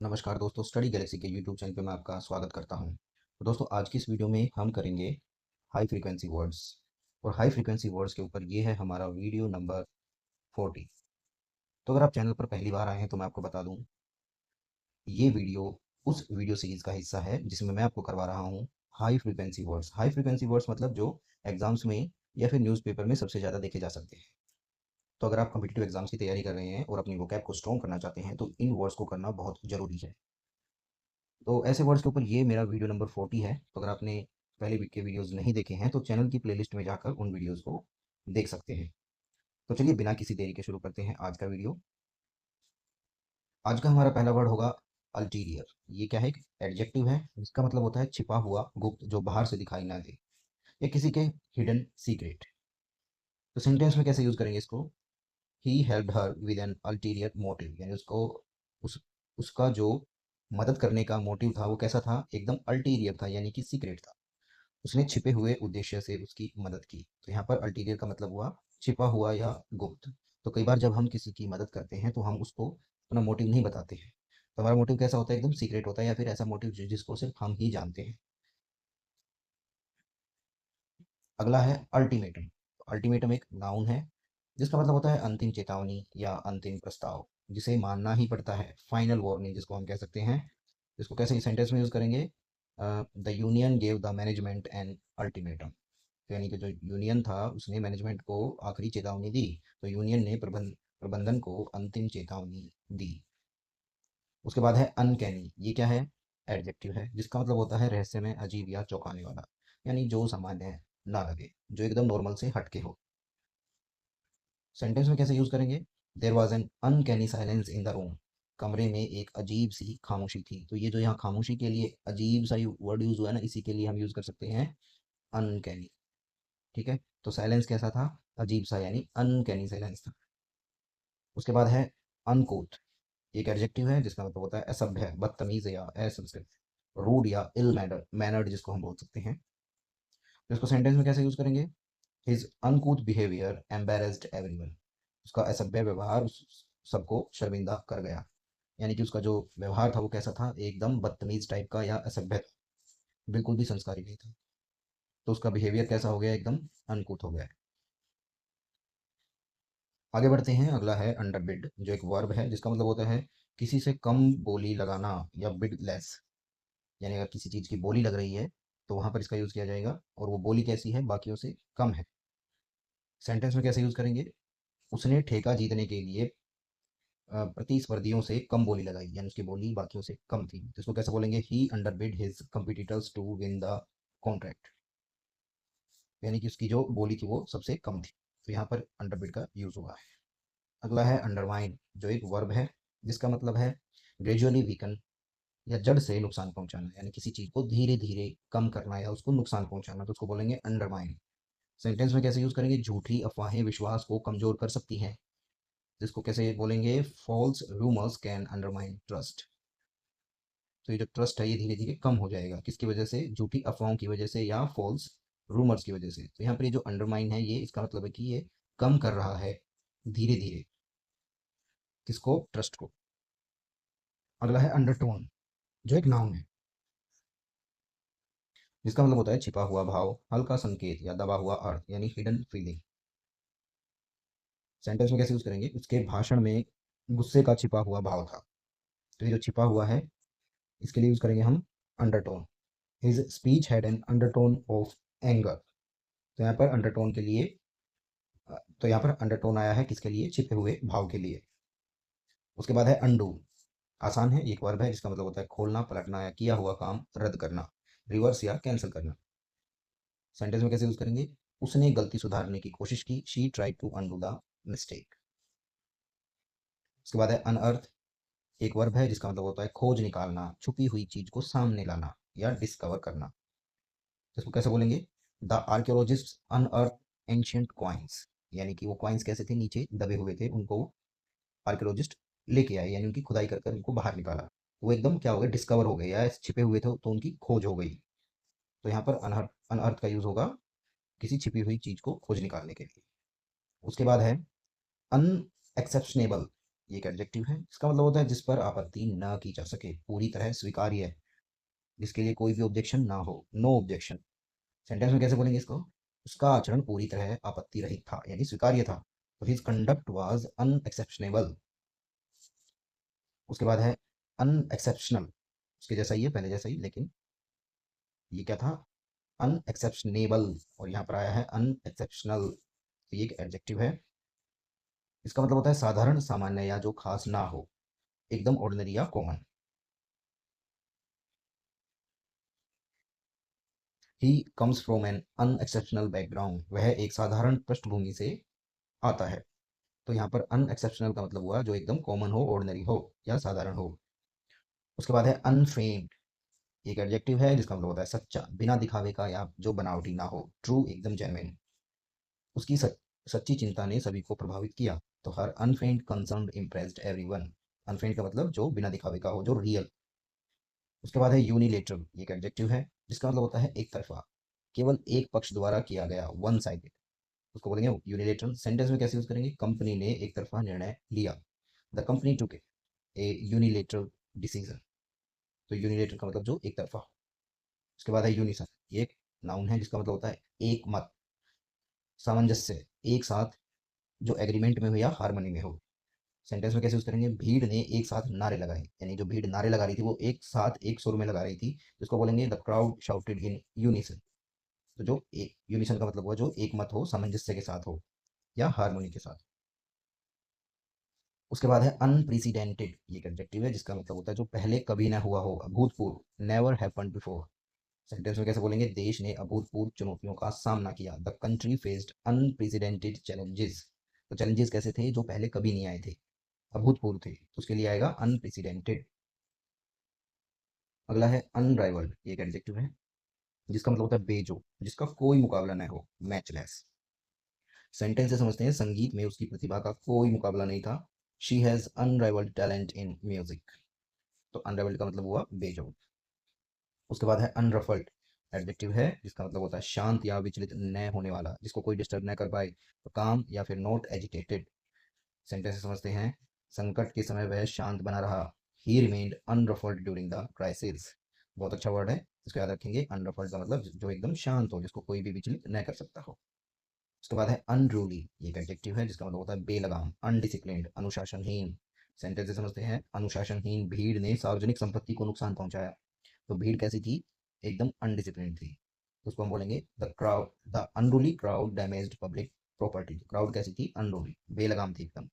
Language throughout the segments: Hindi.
नमस्कार दोस्तों, स्टडी गैलेक्सी के यूट्यूब चैनल पे मैं आपका स्वागत करता हूं। तो दोस्तों, आज की इस वीडियो में हम करेंगे हाई फ्रीक्वेंसी वर्ड्स। और हाई फ्रीक्वेंसी वर्ड्स के ऊपर ये है हमारा वीडियो नंबर 40। तो अगर आप चैनल पर पहली बार आए हैं तो मैं आपको बता दूं, ये वीडियो उस वीडियो सीरीज का हिस्सा है जिसमें मैं आपको करवा रहा हूँ high frequency words. High frequency words मतलब जो एग्जाम्स में या फिर न्यूज़पेपर में सबसे ज़्यादा देखे जा सकते हैं। तो अगर आप कम्पिटिटिव एग्जाम्स की तैयारी कर रहे हैं और अपनी वोकैब को स्ट्रॉन्ग करना चाहते हैं तो इन वर्ड्स को करना बहुत ज़रूरी है। तो ऐसे वर्ड्स के ऊपर ये मेरा वीडियो नंबर 40 है। तो अगर आपने पहले के वीडियोस नहीं देखे हैं तो चैनल की प्लेलिस्ट में जाकर उन वीडियोस को देख सकते हैं। तो चलिए बिना किसी देरी के शुरू करते हैं आज का वीडियो। आज का हमारा पहला वर्ड होगा अल्टीरियर। ये क्या है? एक एडजेक्टिव है जिसका मतलब होता है छिपा हुआ, गुप्त, जो बाहर से दिखाई ना दे, या किसी के हिडन सीक्रेट। तो सेंटेंस में कैसे यूज करेंगे इसको? He helped her with an ulterior motive, यानी उसको उस उसका जो मदद करने का मोटिव था वो कैसा था? एकदम अल्टीरियर था, यानी कि सीक्रेट था। उसने छिपे हुए उद्देश्य से उसकी मदद की। तो यहाँ पर अल्टीरियर का मतलब हुआ छिपा हुआ या गुप्त। तो कई बार जब हम किसी की मदद करते हैं तो हम उसको अपना मोटिव नहीं बताते हैं। तो हमारा मोटिव कैसा होता है? एकदम सीक्रेट होता है, या फिर ऐसा मोटिव जिसको सिर्फ हम ही जानते हैं। अगला है अल्टीमेटम। अल्टीमेटम एक नाउन है जिसका मतलब होता है अंतिम चेतावनी या अंतिम प्रस्ताव, जिसे मानना ही पड़ता है। फाइनल वार्निंग जिसको हम कह सकते हैं। इसको कैसे सेंटेंस में यूज करेंगे? The union gave the management an ultimatum. यानी कि जो यूनियन था उसने मैनेजमेंट को आखिरी चेतावनी दी। तो यूनियन ने प्रबंधन को अंतिम चेतावनी दी। उसके बाद है अनकैनी। ये क्या है? एडजेक्टिव है जिसका मतलब होता है रहस्यमय, अजीब या चौंकाने वाला, यानी जो सामान्य ना लगे, जो एकदम नॉर्मल से हटके हो। सेंटेंस में कैसे यूज करेंगे? There was an uncanny silence in the room. कमरे में एक अजीब सी खामोशी थी। तो ये जो यहाँ खामोशी के लिए अजीब सा वर्ड यूज हुआ है ना, इसी के लिए हम यूज कर सकते हैं अनकैनी। ठीक है, तो साइलेंस कैसा था? अजीब सा, यानी अनकैनी साइलेंस था। उसके बाद है अनकोथ। एक एडजेक्टिव है जिसका मतलब होता है असभ्य, बदतमीज या असंस्कृत, रूड या इल मैनर्ड जिसको हम बोल सकते हैं। तो इसको सेंटेंस में कैसे यूज करेंगे? His uncouth behaviour embarrassed everyone. उसका असभ्य व्यवहार सबको शर्मिंदा कर गया। यानी कि उसका जो व्यवहार था वो कैसा था? एकदम बदतमीज टाइप का या असभ्य था, बिल्कुल भी संस्कारी नहीं था। तो उसका बिहेवियर कैसा हो गया? एकदम अनकूथ हो गया। आगे बढ़ते हैं। अगला है अंडरबिड, जो एक वर्ब है जिसका मतलब होता है किसी से कम बोली लगाना, या बिड लेस। यानी अगर किसी चीज़ की बोली लग रही है तो वहां पर इसका यूज़ किया जाएगा, और वो बोली कैसी है? बाकियों से कम है। सेंटेंस में कैसे यूज़ करेंगे? उसने ठेका जीतने के लिए प्रतिस्पर्धियों से कम बोली लगाई, यानी उसकी बोली बाकियों से कम थी। तो इसको कैसे बोलेंगे? He underbid his competitors to win the contract. यानी कि उसकी जो बोली थी वो सबसे कम थी। तो यहाँ पर अंडरबिड का यूज़ हुआ है। अगला है अंडरमाइन, जो एक वर्ब है जिसका मतलब है ग्रेजुअली वीकन, या जड़ से नुकसान पहुंचाना, यानी किसी चीज को धीरे धीरे कम करना या उसको नुकसान पहुंचाना। तो उसको बोलेंगे अंडरमाइन। सेंटेंस में कैसे यूज करेंगे? झूठी अफवाहें विश्वास को कमजोर कर सकती हैं। जिसको कैसे बोलेंगे? False rumours can undermine trust. तो ये जो ट्रस्ट है ये धीरे धीरे कम हो जाएगा। किसकी वजह से? झूठी अफवाहों की वजह से या फॉल्स रूमर्स की वजह से। तो यहाँ पर ये जो अंडरमाइन है, ये इसका मतलब है कि ये कम कर रहा है धीरे धीरे। किसको? ट्रस्ट को। अगला है अंडरटोन, जो एक नाउन है जिसका मतलब होता है छिपा हुआ भाव, हल्का संकेत या दबा हुआ अर्थ, यानी हिडन फीलिंग। सेंटेंस में कैसे यूज करेंगे? उसके भाषण में गुस्से का छिपा हुआ भाव था। तो ये जो छिपा हुआ है इसके लिए यूज करेंगे हम undertone. His speech had an undertone of anger. तो यहाँ पर अंडरटोन के लिए तो यहाँ पर अंडरटोन आया है किसके लिए? छिपे हुए भाव के लिए। उसके बाद है अंडू। आसान है, एक वर्ब है जिसका मतलब होता है खोलना, पलटना, या किया हुआ काम रद्द करना, रिवर्स या कैंसिल करना। सेंटेंस में कैसे यूज करेंगे? उसने गलती सुधारने की कोशिश की। She tried to undo the mistake. उसके बाद है अनअर्थ। एक वर्ब है जिसका मतलब होता है खोज निकालना, छुपी हुई चीज को सामने लाना या डिस्कवर करना। तो इसको कैसे बोलेंगे? The archaeologist unearth ancient coins. यानी कि वो कॉइन्स कैसे थे? नीचे दबे हुए थे, उनको आर्कियोलॉजिस्ट लेके आए, यानी उनकी खुदाई कर कर उनको बाहर निकाला। वो एकदम क्या हो गए? डिस्कवर हो गए, या छिपे हुए थे तो उनकी खोज हो गई। तो यहाँ पर अनअर्थ अनअर्थ का यूज होगा किसी छिपी हुई चीज को खोज निकालने के लिए। उसके बाद है अनएक्सेप्शनेबल। ये एक एडजेक्टिव है। इसका मतलब होता है जिस पर आपत्ति ना की जा सके, पूरी तरह स्वीकार्य है, जिसके लिए कोई भी ऑब्जेक्शन ना हो, नो ऑब्जेक्शन। सेंटेंस में कैसे बोलेंगे इसको? उसका आचरण पूरी तरह आपत्ति रहित था यानी स्वीकार्य था। तो हिज कंडक्ट वाज अनएक्सेप्शनेबल। उसके बाद है अनएक्सेप्शनल, उसके जैसा ही है, पहले जैसा ही, लेकिन ये क्या था? अनएक्सेप्शनेबल, और यहाँ पर आया है अनएक्सेप्शनल। तो ये एक एडजेक्टिव है। इसका मतलब होता है साधारण, सामान्य या जो खास ना हो, एकदम ऑर्डिनरी या common. He comes from an unexceptional background, वह एक साधारण पृष्ठभूमि से आता है। तो यहाँ पर अनएक्सेप्शनल का मतलब हुआ जो एकदम कॉमन हो, ऑर्डिनरी हो या साधारण हो। उसके बाद है अनफेम्ड, एक एडजेक्टिव है जिसका मतलब होता है सच्चा, बिना दिखावे का या जो बनावटी ना हो, ट्रू, एकदम जेन्युइन। उसकी सच्ची चिंता ने सभी को प्रभावित किया। तो हर अनफेम्ड कंसर्न इम्प्रेस्ड एवरीवन। अनफेम्ड का मतलब जो बिना दिखावे का हो, जो रियल। उसके बाद है यूनिलेटरल, एक एडजेक्टिव है जिसका मतलब होता है एक तरफा, केवल एक पक्ष द्वारा किया गया, वन साइडेड। उसको बोलेंगे यूनिलेटरल। सेंटेंस में कैसे यूज करेंगे? कंपनी ने एक तरफा निर्णय लिया, the company took A unilateral decision. तो यूनिलेटरल का मतलब जो एक तरफा। उसके बाद है यूनिसन, ये एक नाउन है जिसका मतलब होता है एक मत, सामंजस्य, एक साथ, जो एग्रीमेंट में हो या हारमोनी में हो। सेंटेंस में कैसे यूज करेंगे? भीड़ ने एक साथ नारे लगाए, यानी जो भीड़ नारे लगा रही थी वो एक साथ एक सुर में लगा रही थी, जिसको बोलेंगे the crowd shouted in unison. तो जो एक यूनिसन का मतलब हुआ जो एक मत हो, सामंजस्य के साथ हो या हारमोनी के साथ। उसके बाद है अनप्रेसिडेंटेड, ये एक एडजेक्टिव है जिसका मतलब होता है जो पहले कभी ना हुआ हो, अभूतपूर्व, नेवर हैपेंड बिफोर। सेंटेंस में कैसे बोलेंगे? देश ने अभूतपूर्व चुनौतियों का सामना किया, the country faced unprecedented challenges. तो चैलेंजेस कैसे थे? जो पहले कभी नहीं आए थे, अभूतपूर्व थे, तो उसके लिए आएगा अनप्रेसिडेंटेड। अगला है अनराइवल्ड, ये एक एडजेक्टिव है जिसका मतलब होता है बेजो, जिसका कोई मुकाबला न हो, मैचलेस। सेंटेंस से समझते हैं संगीत में उसकी प्रतिभा का कोई मुकाबला नहीं था, she has unrivalled talent in music. तो अनराइवल्ड का मतलब हुआ बेजो। उसके बाद है अनरफल्ड, एडजेक्टिव है जिसका मतलब होता है शांत या विचलित न होने वाला, जिसको कोई डिस्टर्ब न कर पाए, तो काम या फिर नॉट एजिटेटेड। सेंटेंस से समझते हैं संकट के समय वह शांत बना रहा, he remained unruffled during the crisis. बहुत अच्छा वर्ड है, इसको याद रखेंगे। अनरफल्ड का मतलब जो एकदम शांत हो, जिसको कोई भी विचलित न कर सकता हो। उसके बाद है अनरूली, ये एक एडजेक्टिव है जिसका मतलब होता है बेलगाम, अनडिसिप्लिन्ड, अनुशासनहीन। सेंटेंस से समझते हैं अनुशासनहीन भीड़ ने सार्वजनिक संपत्ति को नुकसान पहुंचाया। तो भीड़ कैसी थी? एकदम अनडिसिप्लिन थी। तो उसको हम बोलेंगे the unruly crowd damaged public property. Crowd कैसी थी? अनरूली, बेलगाम थी एकदम।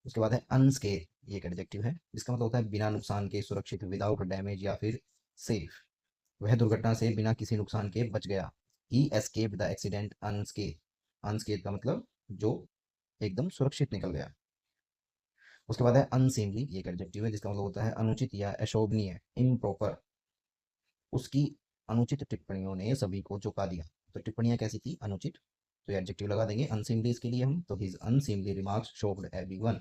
उसके बाद है अनस्केथ, ये एक एडजेक्टिव है जिसका मतलब होता है बिना नुकसान के, सुरक्षित, विदाउट डैमेज या फिर सेफ। वह दुर्घटना से बिना किसी नुकसान के बच गया, ही एस्केप्ड द एक्सीडेंट अनस्केथ। अनस्केथ का मतलब जो एकदम सुरक्षित निकल गया। उसके बाद है अनसीमली, ये एक एडजेक्टिव है जिसका मतलब होता है अनुचित या अशोभनीय, इम्प्रॉपर। उसकी अनुचित टिप्पणियों ने सभी को चौंका दिया। तो टिप्पणियां कैसी थी? अनुचित। तो एडजेक्टिव लगा देंगे अनसीमली इसके लिए हम, तो हिज अनसीमली रिमार्क्स शोक्ड एवरीवन।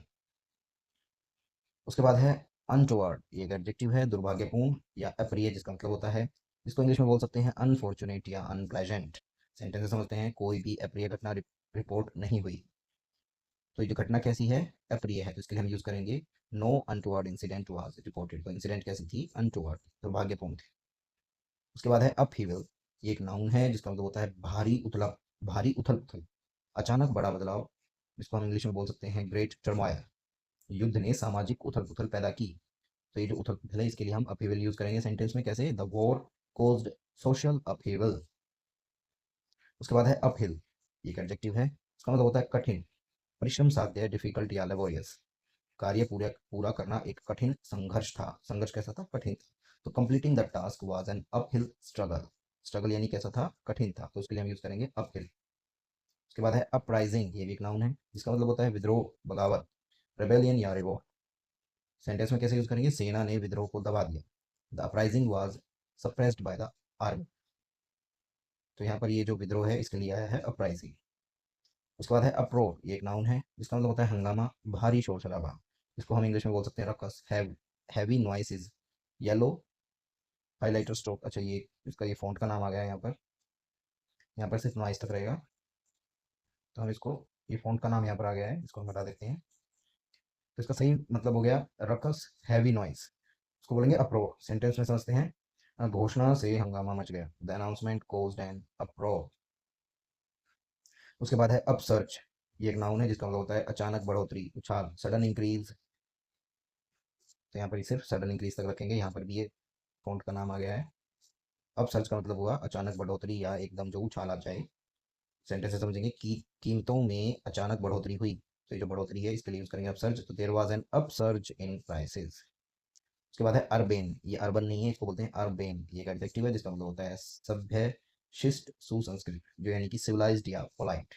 उसके बाद है अनटोवर्ड, ये एक एडजेक्टिव है दुर्भाग्यपूर्ण या अप्रिय, जिसका मतलब होता है, जिसको इंग्लिश में बोल सकते हैं अनफॉर्चुनेट या अनप्लेजेंट। सेंटेंस से समझते हैं कोई भी अप्रिय घटना रिपोर्ट नहीं हुई। तो ये जो घटना कैसी है? अप्रिय है, तो इसके लिए हम यूज करेंगे no untoward incident was reported. तो इंसिडेंट कैसी थी? अनटोवर्ड, दुर्भाग्यपूर्ण थी। उसके बाद है अपहीवल, ये एक नाउन है जिसका मतलब होता है भारी उथल पुथल, अचानक बड़ा बदलाव, जिसको हम इंग्लिश में बोल सकते हैं ग्रेट टर्मोइल। युद्ध ने सामाजिक उथल पुथल पैदा की। तो ये जो उथल पुथल है इसके लिए हम अपहीवल यूज करेंगे सेंटेंस में कैसे? The war caused social upheaval. उसके बाद है अपहिल, ये एक एडजेक्टिव है, इसका मतलब होता है कठिन, परिश्रम साध्य, डिफिकल्ट या लेबोरियस। कार्य पूरा पूरा करना एक कठिन संघर्ष था। संघर्ष कैसा था? कठिन था। तो completing the task was an uphill struggle. Struggle यानी कैसा था? कठिन था, तो उसके लिए हम यूज करेंगे अपहिल। उसके बाद है अपराइजिंग, ये भी एक नाउन है जिसका मतलब होता है विद्रोह, बगावत, रेबेलियन या रिवोल्ट। सेंटेंस में कैसे यूज करेंगे? सेना ने विद्रोह को दबा दिया, the uprising was suppressed by the army. तो यहाँ पर ये जो विद्रोह है इसके लिए आया है अपराइजिंग। उसके बाद है अप्रोर, ये एक नाउन है जिसका मतलब होता है हंगामा, भारी शोर शराबा। इसको हम इंग्लिश में बोल सकते हैं ruckus, heavy noises, yellow highlighter stroke. अच्छा, ये इसका ये फॉन्ट का नाम आ गया है यहाँ पर। यहाँ पर सिर्फ नॉइस तक रहेगा, तो हम इसको, ये फॉन्ट का नाम यहाँ पर आ गया है, इसको हम हटा देते हैं। तो इसका सही मतलब हो गया रकस हैवी नॉइस, उसको बोलेंगे अप्रो। सेंटेंस में समझते हैं, घोषणा से हंगामा मच गया, द अनाउंसमेंट कॉज्ड एन अप्रो। उसके बाद है अपसर्च, ये एक नाउन है जिसका मतलब होता है अचानक बढ़ोतरी, उछाल, सडन इंक्रीज। तो यहाँ पर सिर्फ सडन इंक्रीज तक रखेंगे, यहाँ पर भी ये फॉन्ट का नाम आ गया है। अपसर्च का मतलब हुआ अचानक बढ़ोतरी या एकदम जो उछाल आ जाए। सेंटेंस से समझेंगे कि कीमतों में अचानक बढ़ोतरी हुई, तो ये जो बढ़ोतरी है इसके लिए यूज करेंगे अपसर्ज, तो there was an upsurge in prices. उसके बाद है अर्बेन, ये अर्बन नहीं है, इसको बोलते हैं अर्बेन, ये एक एडजेक्टिव है जिसका मतलब होता है सभ्य, शिष्ट, सुसंस्कृत, जो यानी कि सिविलाइज्ड या पोलाइट।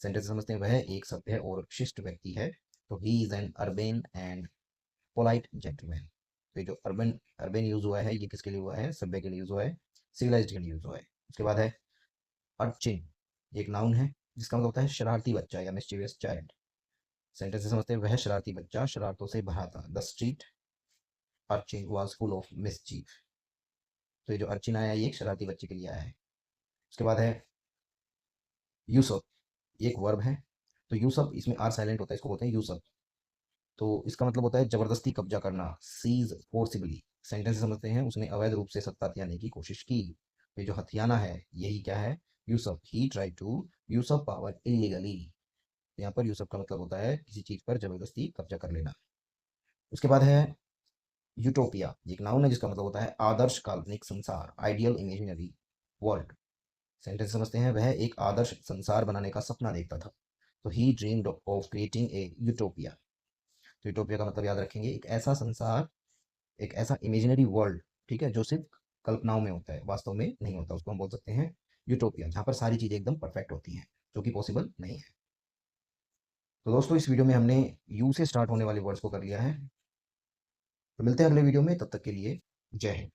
सेंटेंस समझते हैं, वह एक सभ्य और शिष्ट व्यक्ति है, तो he is an urbane and polite gentleman. तो ये जो अर्बन अर्बेन यूज हुआ है ये किसके लिए हुआ है, सभ्य के लिए यूज हुआ है, सिविलाइज्ड के लिए यूज हुआ है। उसके बाद है अर्चिन, एक नाउन है जिसका मतलब होता है शरारती बच्चा या मिस्चीवियस चाइल्ड। सेंटेंस से समझते हैं, वह शरारती बच्चा शरारतों से भरा था, the street urchin was full of mischief. तो ये जो अर्चिन आया ये एक शरारती बच्चे के लिए आया है। उसके बाद है यूसुफ, ये एक वर्ब है, तो यूसुफ इसमें आर साइलेंट होता है, इसको बोलते हैं यूसुफ। तो इसका मतलब होता है जबरदस्ती कब्जा करना, सीज फोर्सिबली। सेंटेंस से समझते हैं, उसने अवैध रूप से सत्ता हथियाने की कोशिश की। तो ये जो हथियाना है यही क्या है, usurp, he tried to usurp power illegally. यहाँ पर यूसुफ का मतलब होता है किसी चीज पर जबरदस्ती कब्जा कर लेना। उसके बाद है यूटोपिया, ये एक नाउन है जिसका मतलब होता है आदर्श काल्पनिक संसार, आइडियल इमेजिनरी वर्ल्ड। सेंटेंस समझते हैं, वह एक आदर्श संसार बनाने का सपना देखता था, तो he dreamed of creating a utopia. तो यूटोपिया का मतलब याद रखेंगे, एक ऐसा संसार, एक ऐसा इमेजिनरी वर्ल्ड, ठीक है, जो सिर्फ कल्पनाओं में होता है, वास्तव में नहीं होता, उसको हम बोल सकते हैं यूटोपिया, जहाँ पर सारी चीजें एकदम परफेक्ट होती हैं, जो कि पॉसिबल नहीं है। तो दोस्तों इस वीडियो में हमने यू से स्टार्ट होने वाले वर्ड्स को कर लिया है। तो मिलते हैं अगले वीडियो में, तब तक के लिए जय हिंद।